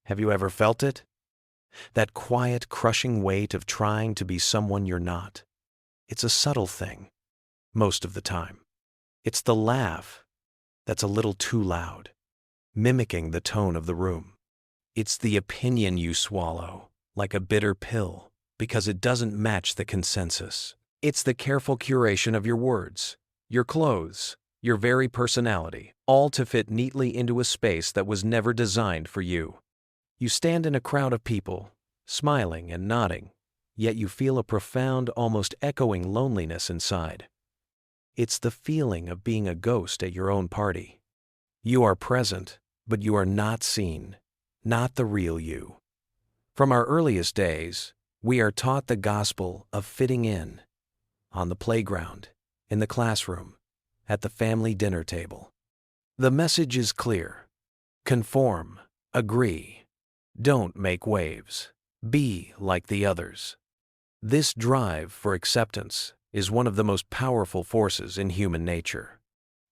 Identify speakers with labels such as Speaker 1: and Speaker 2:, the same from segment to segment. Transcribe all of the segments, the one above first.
Speaker 1: Have you ever felt it? That quiet, crushing weight of trying to be someone you're not. It's a subtle thing, most of the time. It's the laugh that's a little too loud, mimicking the tone of the room. It's the opinion you swallow, like a bitter pill, because it doesn't match the consensus. It's the careful curation of your words, your clothes, your very personality, all to fit neatly into a space that was never designed for you. You stand in a crowd of people, smiling and nodding, yet you feel a profound, almost echoing loneliness inside. It's the feeling of being a ghost at your own party. You are present, but you are not seen, not the real you. From our earliest days, we are taught the gospel of fitting in, on the playground, in the classroom, at the family dinner table. The message is clear. Conform, agree, don't make waves, be like the others. This drive for acceptance is one of the most powerful forces in human nature.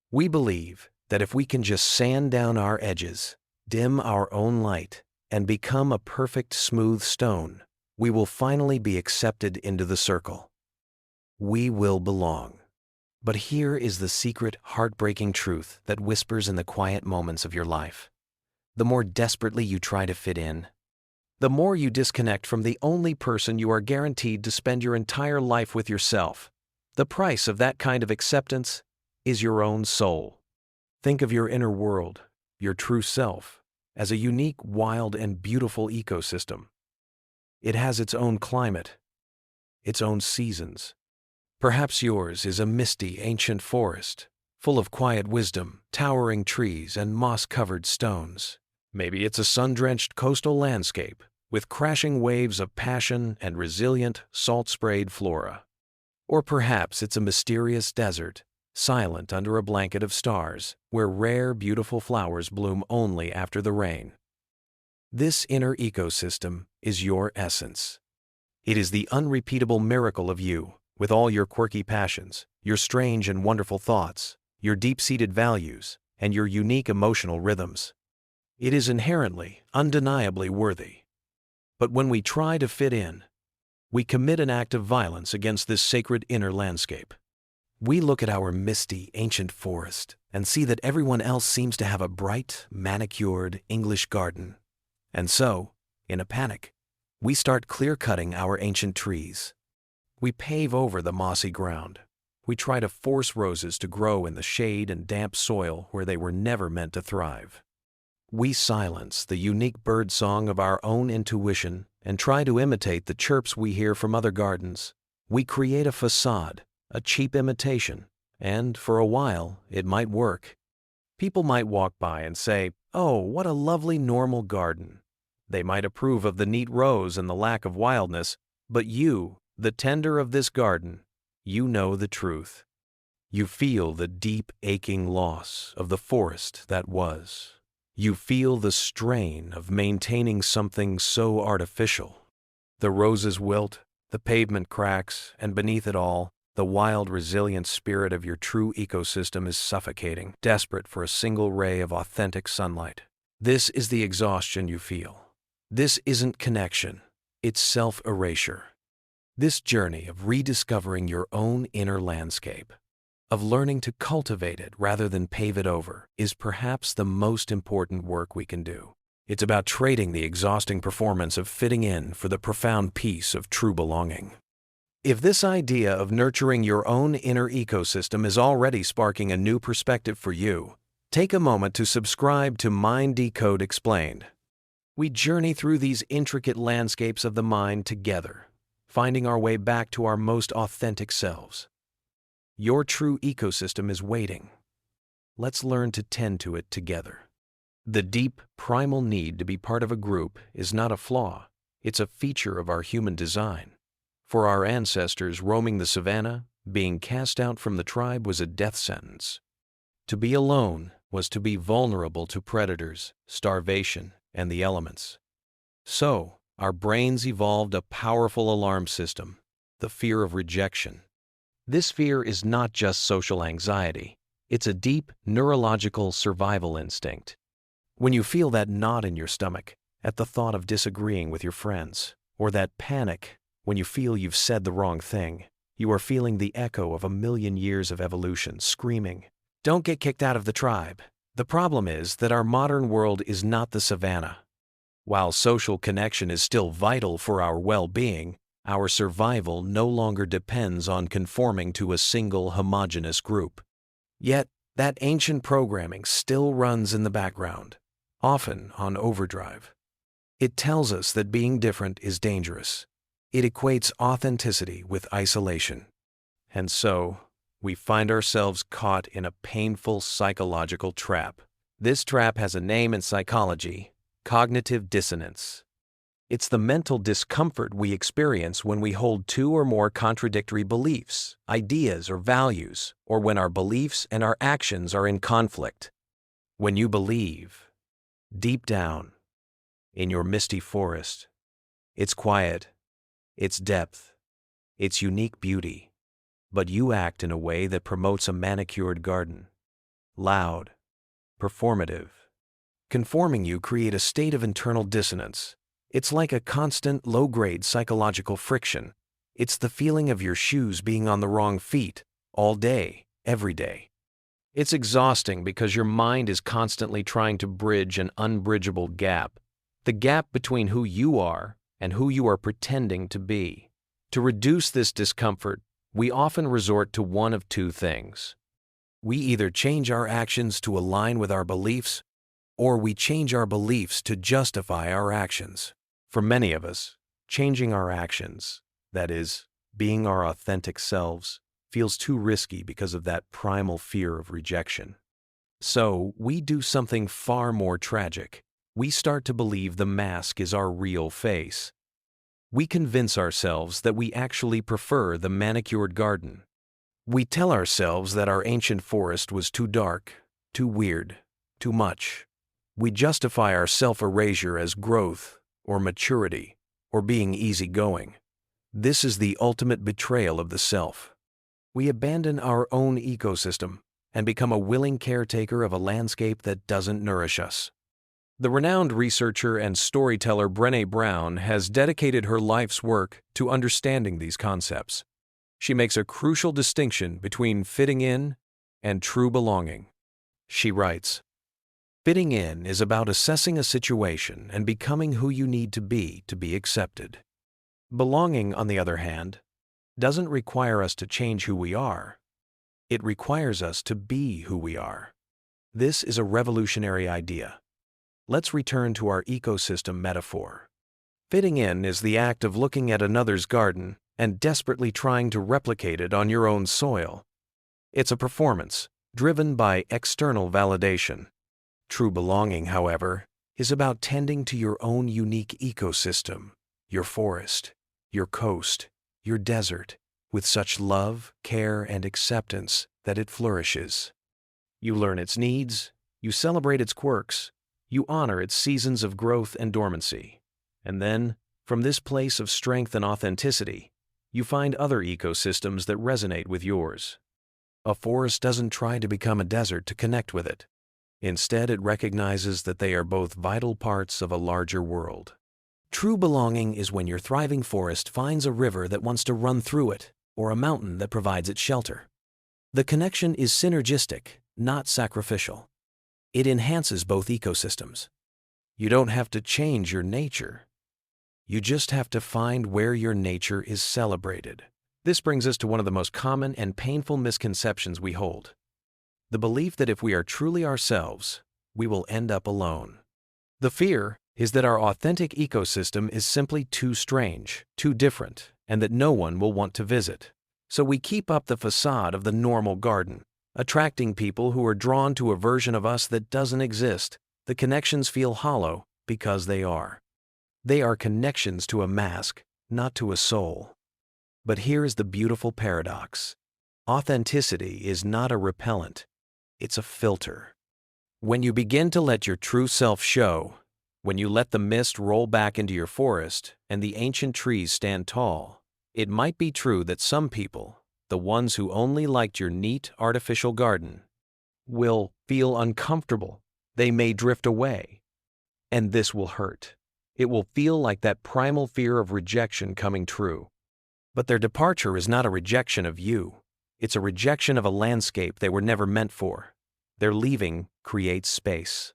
Speaker 1: We believe that if we can just sand down our edges, dim our own light, and become a perfect smooth stone, we will finally be accepted into the circle. We will belong. But here is the secret, heartbreaking truth that whispers in the quiet moments of your life. The more desperately you try to fit in, the more you disconnect from the only person you are guaranteed to spend your entire life with, yourself. The price of that kind of acceptance is your own soul. Think of your inner world, your true self, as a unique, wild, and beautiful ecosystem. It has its own climate, its own seasons. Perhaps yours is a misty, ancient forest, full of quiet wisdom, towering trees, and moss-covered stones. Maybe it's a sun-drenched coastal landscape with crashing waves of passion and resilient, salt-sprayed flora. Or perhaps it's a mysterious desert, silent under a blanket of stars, where rare, beautiful flowers bloom only after the rain. This inner ecosystem is your essence. It is the unrepeatable miracle of you, with all your quirky passions, your strange and wonderful thoughts, your deep-seated values, and your unique emotional rhythms. It is inherently, undeniably worthy. But when we try to fit in, we commit an act of violence against this sacred inner landscape. We look at our misty, ancient forest and see that everyone else seems to have a bright, manicured English garden. And so, in a panic, we start clear-cutting our ancient trees. We pave over the mossy ground. We try to force roses to grow in the shade and damp soil where they were never meant to thrive. We silence the unique bird song of our own intuition and try to imitate the chirps we hear from other gardens. We create a facade, a cheap imitation, and for a while, it might work. People might walk by and say, "Oh, what a lovely normal garden." They might approve of the neat rows and the lack of wildness, but you, the tender of this garden, you know the truth. You feel the deep, aching loss of the forest that was. You feel the strain of maintaining something so artificial. The roses wilt, the pavement cracks, and beneath it all, the wild, resilient spirit of your true ecosystem is suffocating, desperate for a single ray of authentic sunlight. This is the exhaustion you feel. This isn't connection, it's self-erasure. This journey of rediscovering your own inner landscape, of learning to cultivate it rather than pave it over, is perhaps the most important work we can do. It's about trading the exhausting performance of fitting in for the profound peace of true belonging. If this idea of nurturing your own inner ecosystem is already sparking a new perspective for you, take a moment to subscribe to Mind Decode Explained. We journey through these intricate landscapes of the mind together, finding our way back to our most authentic selves. Your true ecosystem is waiting. Let's learn to tend to it together. The deep, primal need to be part of a group is not a flaw, it's a feature of our human design. For our ancestors roaming the savannah, being cast out from the tribe was a death sentence. To be alone was to be vulnerable to predators, starvation, and the elements. So, our brains evolved a powerful alarm system, the fear of rejection. This fear is not just social anxiety, it's a deep, neurological survival instinct. When you feel that knot in your stomach, at the thought of disagreeing with your friends, or that panic when you feel you've said the wrong thing. You are feeling the echo of a million years of evolution screaming, "Don't get kicked out of the tribe." The problem is that our modern world is not the savannah. While social connection is still vital for our well-being, our survival no longer depends on conforming to a single homogeneous group. Yet, that ancient programming still runs in the background, often on overdrive. It tells us that being different is dangerous. It equates authenticity with isolation. And so, we find ourselves caught in a painful psychological trap. This trap has a name in psychology: cognitive dissonance. It's the mental discomfort we experience when we hold two or more contradictory beliefs, ideas, or values, or when our beliefs and our actions are in conflict. When you believe, deep down, in your misty forest, its quiet, its depth, its unique beauty, but you act in a way that promotes a manicured garden. Loud, performative, conforming you create a state of internal dissonance. It's like a constant, low-grade psychological friction. It's the feeling of your shoes being on the wrong feet, all day, every day. It's exhausting because your mind is constantly trying to bridge an unbridgeable gap, the gap between who you are and who you are pretending to be. To reduce this discomfort, we often resort to one of two things. We either change our actions to align with our beliefs, or we change our beliefs to justify our actions. For many of us, changing our actions, that is, being our authentic selves, feels too risky because of that primal fear of rejection. So, we do something far more tragic. We start to believe the mask is our real face. We convince ourselves that we actually prefer the manicured garden. We tell ourselves that our ancient forest was too dark, too weird, too much. We justify our self-erasure as growth, or maturity, or being easygoing. This is the ultimate betrayal of the self. We abandon our own ecosystem and become a willing caretaker of a landscape that doesn't nourish us. The renowned researcher and storyteller Brené Brown has dedicated her life's work to understanding these concepts. She makes a crucial distinction between fitting in and true belonging. She writes, "Fitting in is about assessing a situation and becoming who you need to be accepted. Belonging, on the other hand, doesn't require us to change who we are. It requires us to be who we are." This is a revolutionary idea. Let's return to our ecosystem metaphor. Fitting in is the act of looking at another's garden and desperately trying to replicate it on your own soil. It's a performance, driven by external validation. True belonging, however, is about tending to your own unique ecosystem, your forest, your coast, your desert, with such love, care, and acceptance that it flourishes. You learn its needs, you celebrate its quirks, you honor its seasons of growth and dormancy. And then, from this place of strength and authenticity, you find other ecosystems that resonate with yours. A forest doesn't try to become a desert to connect with it. Instead, it recognizes that they are both vital parts of a larger world. True belonging is when your thriving forest finds a river that wants to run through it, or a mountain that provides it shelter. The connection is synergistic, not sacrificial. It enhances both ecosystems. You don't have to change your nature. You just have to find where your nature is celebrated. This brings us to one of the most common and painful misconceptions we hold: the belief that if we are truly ourselves, we will end up alone. The fear is that our authentic ecosystem is simply too strange, too different, and that no one will want to visit. So we keep up the facade of the normal garden, attracting people who are drawn to a version of us that doesn't exist. The connections feel hollow because they are. They are connections to a mask, not to a soul. But here is the beautiful paradox. Authenticity is not a repellent, it's a filter. When you begin to let your true self show, when you let the mist roll back into your forest and the ancient trees stand tall, it might be true that some people, the ones who only liked your neat, artificial garden, will feel uncomfortable. They may drift away. And this will hurt. It will feel like that primal fear of rejection coming true. But their departure is not a rejection of you. It's a rejection of a landscape they were never meant for. Their leaving creates space.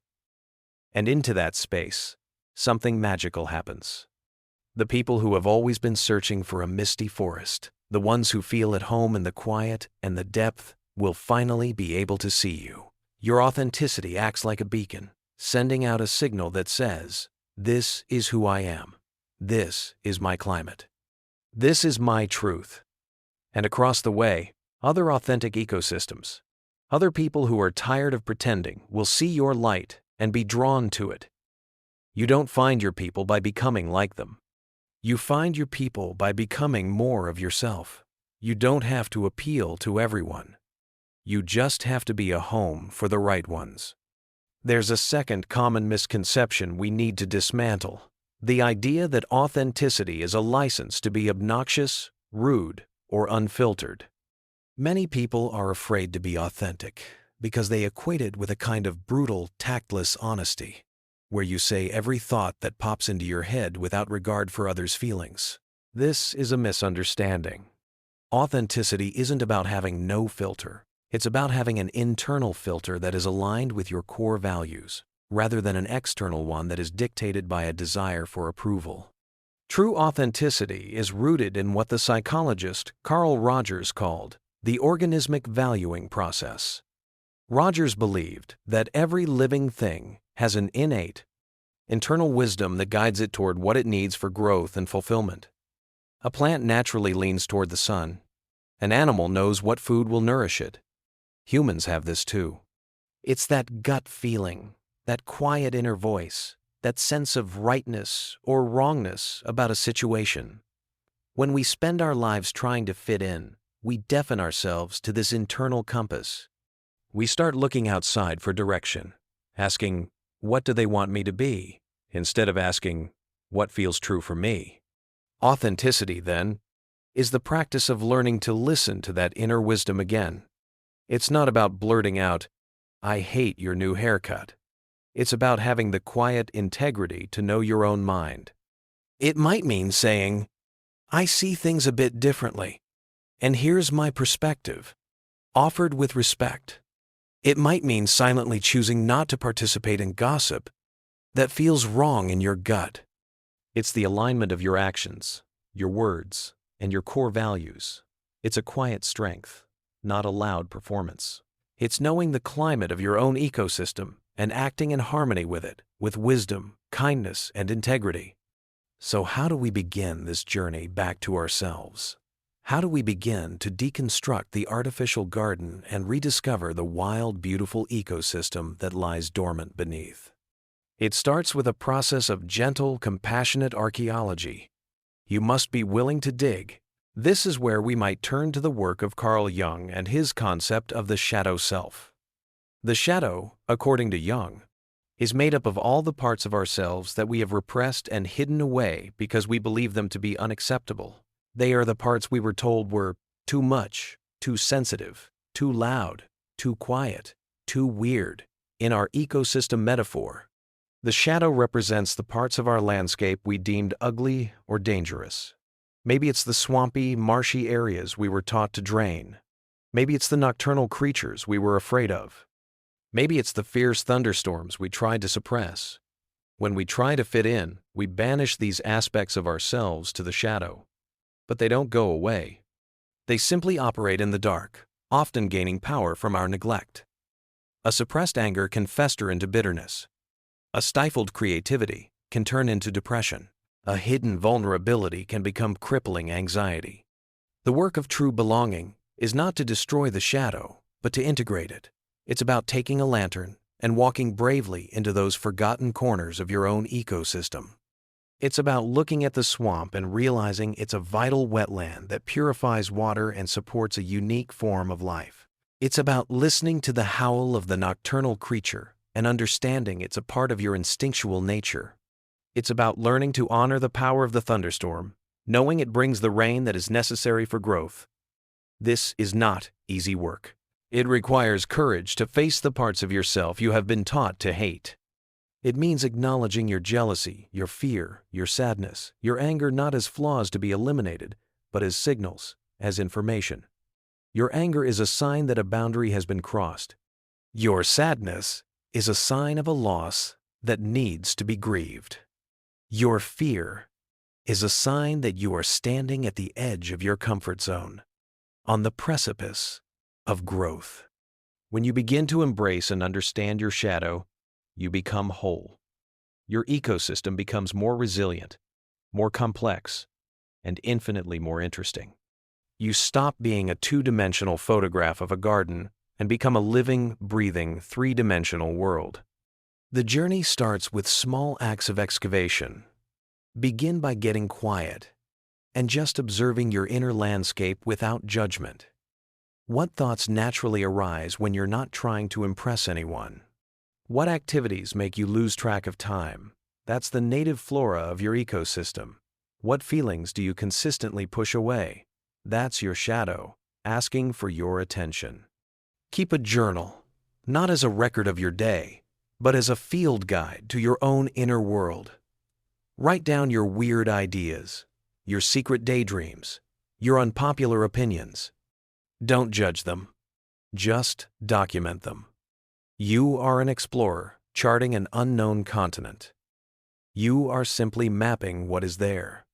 Speaker 1: And into that space, something magical happens. The people who have always been searching for a misty forest, the ones who feel at home in the quiet and the depth, will finally be able to see you. Your authenticity acts like a beacon, sending out a signal that says, "This is who I am. This is my climate. This is my truth." And across the way, other authentic ecosystems, other people who are tired of pretending, will see your light and be drawn to it. You don't find your people by becoming like them. You find your people by becoming more of yourself. You don't have to appeal to everyone. You just have to be a home for the right ones. There's a second common misconception we need to dismantle: the idea that authenticity is a license to be obnoxious, rude, or unfiltered. Many people are afraid to be authentic because they equate it with a kind of brutal, tactless honesty, where you say every thought that pops into your head without regard for others' feelings. This is a misunderstanding. Authenticity isn't about having no filter. It's about having an internal filter that is aligned with your core values, rather than an external one that is dictated by a desire for approval. True authenticity is rooted in what the psychologist Carl Rogers called the organismic valuing process. Rogers believed that every living thing has an innate, internal wisdom that guides it toward what it needs for growth and fulfillment. A plant naturally leans toward the sun. An animal knows what food will nourish it. Humans have this too. It's that gut feeling, that quiet inner voice, that sense of rightness or wrongness about a situation. When we spend our lives trying to fit in, we deafen ourselves to this internal compass. We start looking outside for direction, asking, "What do they want me to be?" instead of asking, "What feels true for me?" Authenticity, then, is the practice of learning to listen to that inner wisdom again. It's not about blurting out, "I hate your new haircut." It's about having the quiet integrity to know your own mind. It might mean saying, "I see things a bit differently, and here's my perspective," offered with respect. It might mean silently choosing not to participate in gossip that feels wrong in your gut. It's the alignment of your actions, your words, and your core values. It's a quiet strength, not a loud performance. It's knowing the climate of your own ecosystem and acting in harmony with it, with wisdom, kindness, and integrity. So how do we begin this journey back to ourselves? How do we begin to deconstruct the artificial garden and rediscover the wild, beautiful ecosystem that lies dormant beneath? It starts with a process of gentle, compassionate archaeology. You must be willing to dig. This is where we might turn to the work of Carl Jung and his concept of the shadow self. The shadow, according to Jung, is made up of all the parts of ourselves that we have repressed and hidden away because we believe them to be unacceptable. They are the parts we were told were too much, too sensitive, too loud, too quiet, too weird. In our ecosystem metaphor, the shadow represents the parts of our landscape we deemed ugly or dangerous. Maybe it's the swampy, marshy areas we were taught to drain. Maybe it's the nocturnal creatures we were afraid of. Maybe it's the fierce thunderstorms we tried to suppress. When we try to fit in, we banish these aspects of ourselves to the shadow. But they don't go away. They simply operate in the dark, often gaining power from our neglect. A suppressed anger can fester into bitterness. A stifled creativity can turn into depression. A hidden vulnerability can become crippling anxiety. The work of true belonging is not to destroy the shadow, but to integrate it. It's about taking a lantern and walking bravely into those forgotten corners of your own ecosystem. It's about looking at the swamp and realizing it's a vital wetland that purifies water and supports a unique form of life. It's about listening to the howl of the nocturnal creature and understanding it's a part of your instinctual nature. It's about learning to honor the power of the thunderstorm, knowing it brings the rain that is necessary for growth. This is not easy work. It requires courage to face the parts of yourself you have been taught to hate. It means acknowledging your jealousy, your fear, your sadness, your anger not as flaws to be eliminated, but as signals, as information. Your anger is a sign that a boundary has been crossed. Your sadness is a sign of a loss that needs to be grieved. Your fear is a sign that you are standing at the edge of your comfort zone, on the precipice of growth. When you begin to embrace and understand your shadow, you become whole. Your ecosystem becomes more resilient, more complex, and infinitely more interesting. You stop being a two-dimensional photograph of a garden and become a living, breathing, three-dimensional world. The journey starts with small acts of excavation. Begin by getting quiet and just observing your inner landscape without judgment. What thoughts naturally arise when you're not trying to impress anyone? What activities make you lose track of time? That's the native flora of your ecosystem. What feelings do you consistently push away? That's your shadow, asking for your attention. Keep a journal, not as a record of your day, but as a field guide to your own inner world. Write down your weird ideas, your secret daydreams, your unpopular opinions. Don't judge them. Just document them. You are an explorer, charting an unknown continent. You are simply mapping what is there.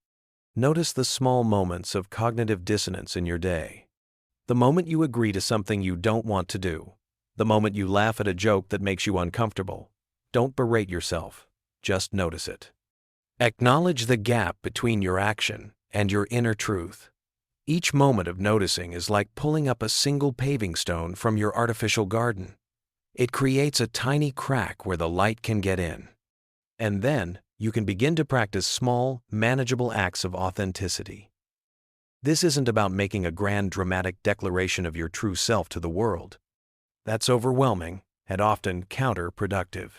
Speaker 1: Notice the small moments of cognitive dissonance in your day. The moment you agree to something you don't want to do. The moment you laugh at a joke that makes you uncomfortable. Don't berate yourself. Just notice it. Acknowledge the gap between your action and your inner truth. Each moment of noticing is like pulling up a single paving stone from your artificial garden. It creates a tiny crack where the light can get in. And then you can begin to practice small, manageable acts of authenticity. This isn't about making a grand dramatic declaration of your true self to the world. That's overwhelming and often counterproductive.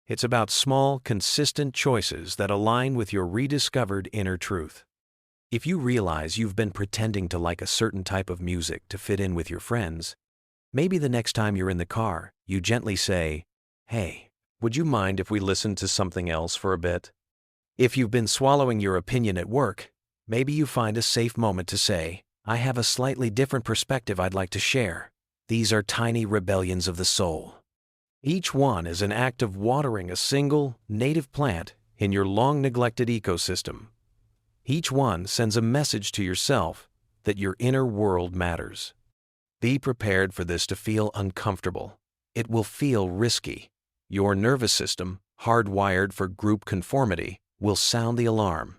Speaker 1: It's about small, consistent choices that align with your rediscovered inner truth. If you realize you've been pretending to like a certain type of music to fit in with your friends, maybe the next time you're in the car, you gently say, "Hey, would you mind if we listened to something else for a bit?" If you've been swallowing your opinion at work, maybe you find a safe moment to say, "I have a slightly different perspective I'd like to share." These are tiny rebellions of the soul. Each one is an act of watering a single, native plant in your long-neglected ecosystem. Each one sends a message to yourself that your inner world matters. Be prepared for this to feel uncomfortable. It will feel risky. Your nervous system, hardwired for group conformity, will sound the alarm.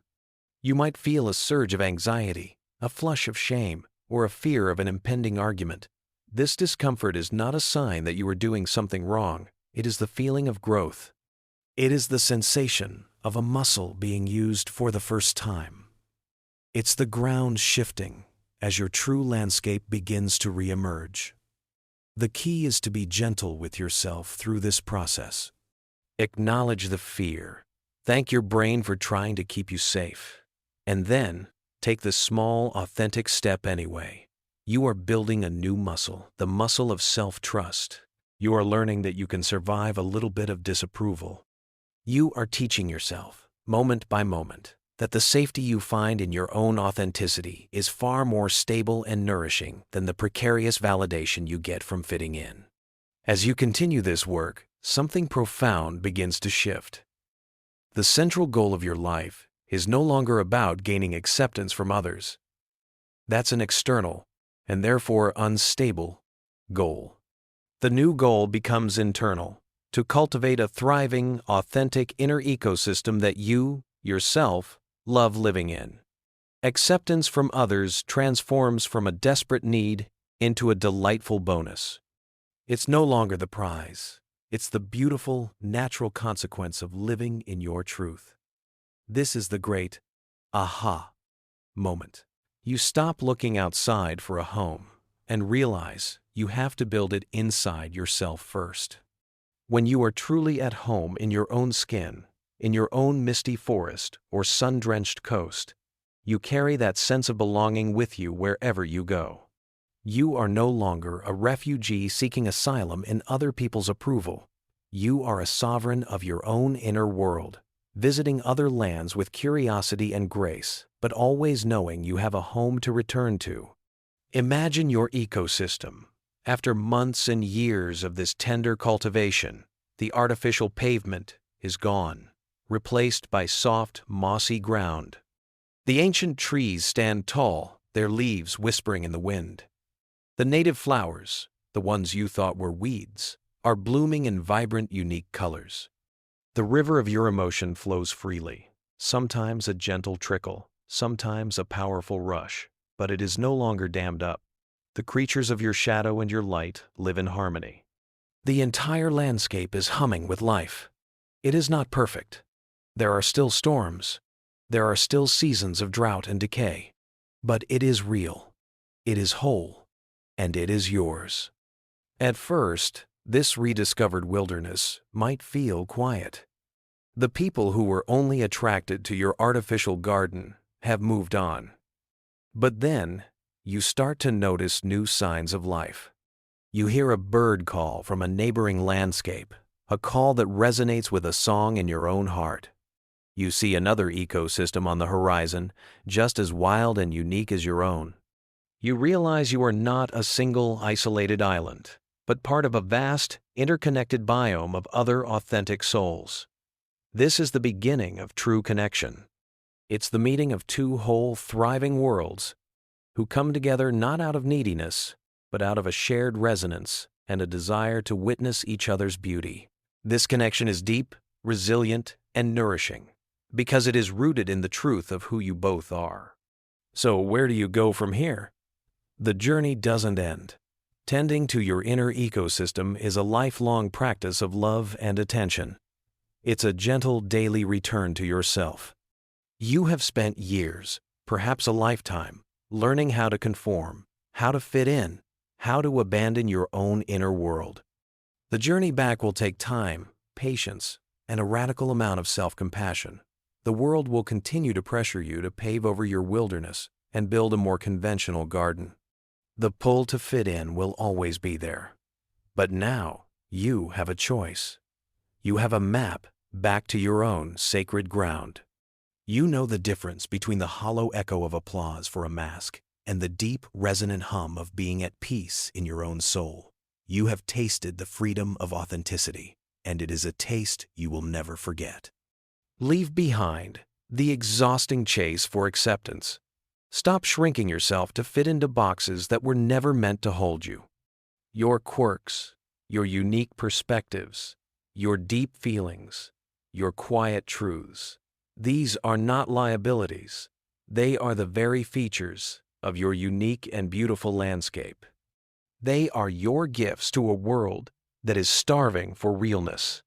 Speaker 1: You might feel a surge of anxiety, a flush of shame, or a fear of an impending argument. This discomfort is not a sign that you are doing something wrong. It is the feeling of growth. It is the sensation of a muscle being used for the first time. It's the ground shifting as your true landscape begins to reemerge. The key is to be gentle with yourself through this process. Acknowledge the fear. Thank your brain for trying to keep you safe. And then, take the small, authentic step anyway. You are building a new muscle, the muscle of self-trust. You are learning that you can survive a little bit of disapproval. You are teaching yourself, moment by moment, that the safety you find in your own authenticity is far more stable and nourishing than the precarious validation you get from fitting in. As you continue this work, something profound begins to shift. The central goal of your life is no longer about gaining acceptance from others. That's an external, and therefore unstable, goal. The new goal becomes internal, to cultivate a thriving, authentic inner ecosystem that you, yourself, love living in. Acceptance from others transforms from a desperate need into a delightful bonus. It's no longer the prize. It's the beautiful, natural consequence of living in your truth. This is the great aha moment. You stop looking outside for a home and realize you have to build it inside yourself first. When you are truly at home in your own skin, in your own misty forest or sun-drenched coast, you carry that sense of belonging with you wherever you go. You are no longer a refugee seeking asylum in other people's approval. You are a sovereign of your own inner world, visiting other lands with curiosity and grace, but always knowing you have a home to return to. Imagine your ecosystem. After months and years of this tender cultivation, the artificial pavement is gone, replaced by soft, mossy ground. The ancient trees stand tall, their leaves whispering in the wind. The native flowers, the ones you thought were weeds, are blooming in vibrant, unique colors. The river of your emotion flows freely, sometimes a gentle trickle, sometimes a powerful rush, but it is no longer dammed up. The creatures of your shadow and your light live in harmony. The entire landscape is humming with life. It is not perfect. There are still storms. There are still seasons of drought and decay. But it is real. It is whole. And it is yours. At first, this rediscovered wilderness might feel quiet. The people who were only attracted to your artificial garden have moved on. But then, you start to notice new signs of life. You hear a bird call from a neighboring landscape, a call that resonates with a song in your own heart. You see another ecosystem on the horizon, just as wild and unique as your own. You realize you are not a single isolated island, but part of a vast, interconnected biome of other authentic souls. This is the beginning of true connection. It's the meeting of two whole, thriving worlds who come together not out of neediness, but out of a shared resonance and a desire to witness each other's beauty. This connection is deep, resilient, and nourishing, because it is rooted in the truth of who you both are. So where do you go from here? The journey doesn't end. Tending to your inner ecosystem is a lifelong practice of love and attention. It's a gentle daily return to yourself. You have spent years, perhaps a lifetime, learning how to conform, how to fit in, how to abandon your own inner world. The journey back will take time, patience, and a radical amount of self-compassion. The world will continue to pressure you to pave over your wilderness and build a more conventional garden. The pull to fit in will always be there. But now, you have a choice. You have a map back to your own sacred ground. You know the difference between the hollow echo of applause for a mask and the deep, resonant hum of being at peace in your own soul. You have tasted the freedom of authenticity, and it is a taste you will never forget. Leave behind the exhausting chase for acceptance. Stop shrinking yourself to fit into boxes that were never meant to hold you. Your quirks, your unique perspectives, your deep feelings, your quiet truths, these are not liabilities. They are the very features of your unique and beautiful landscape. They are your gifts to a world that is starving for realness.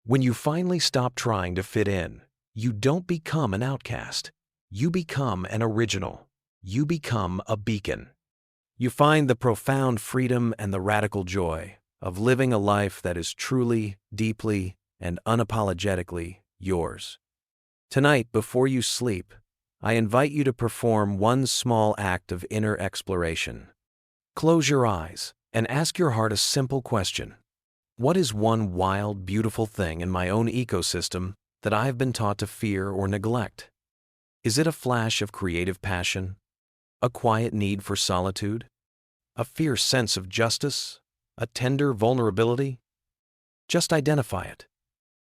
Speaker 1: When you finally stop trying to fit in, you don't become an outcast. You become an original. You become a beacon. You find the profound freedom and the radical joy of living a life that is truly, deeply, and unapologetically yours. Tonight, before you sleep, I invite you to perform one small act of inner exploration. Close your eyes and ask your heart a simple question. What is one wild, beautiful thing in my own ecosystem that I have been taught to fear or neglect? Is it a flash of creative passion? A quiet need for solitude? A fierce sense of justice? A tender vulnerability? Just identify it.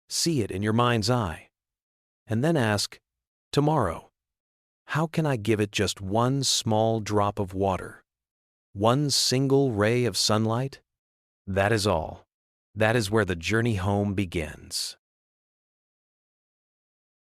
Speaker 1: See it in your mind's eye. And then ask, tomorrow, how can I give it just one small drop of water? One single ray of sunlight? That is all. That is where the journey home begins.